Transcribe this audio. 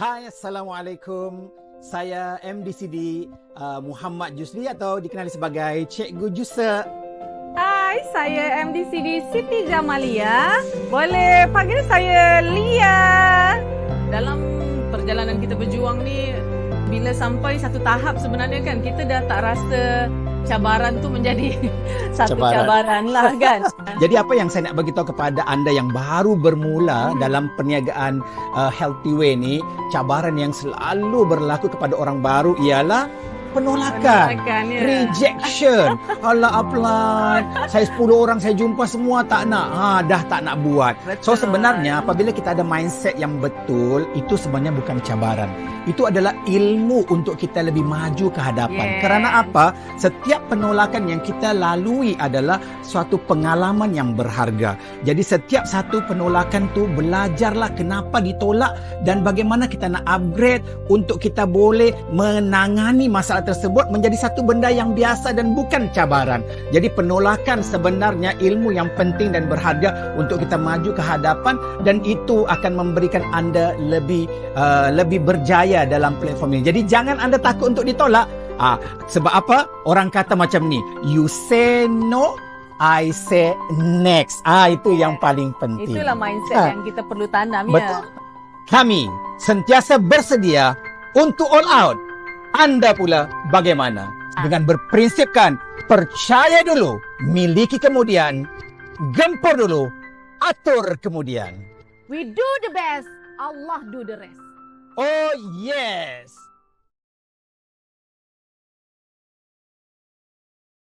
Hai, Assalamualaikum. Saya MDCD Muhammad Jusli atau dikenali sebagai Cikgu Jusa. Hai, saya MDCD Siti Jamalia. Boleh panggil saya Lia. Dalam perjalanan kita berjuang ni, bila sampai satu tahap sebenarnya kan kita dah tak rasa cabaran tu menjadi satu cabaran lah kan. Jadi apa yang saya nak beritahu kepada anda yang baru bermula dalam perniagaan Healthy Way ni, cabaran yang selalu berlaku kepada orang baru ialah penolakan, ya. rejection. Alah apply, saya 10 orang saya jumpa semua tak nak. Dah tak nak buat. So sebenarnya apabila kita ada mindset yang betul, itu sebenarnya bukan cabaran. Itu adalah ilmu untuk kita lebih maju ke hadapan. Kerana apa? Setiap penolakan yang kita lalui adalah suatu pengalaman yang berharga. Jadi setiap satu penolakan tu belajarlah kenapa ditolak dan bagaimana kita nak upgrade untuk kita boleh menangani masalah tersebut menjadi satu benda yang biasa dan bukan cabaran. Jadi penolakan sebenarnya ilmu yang penting dan berharga untuk kita maju ke hadapan, dan itu akan memberikan anda lebih berjaya dalam platform ini. Jadi jangan anda takut untuk ditolak. Sebab apa? Orang kata macam ni, you say no, I say next. Itu yang paling penting. Itulah mindset yang kita perlu tanam. Betul. Kami sentiasa bersedia untuk all out. Anda pula bagaimana? Dengan berprinsipkan percaya dulu, miliki kemudian, gempur dulu, atur kemudian. We do the best, Allah do the rest. Oh yes.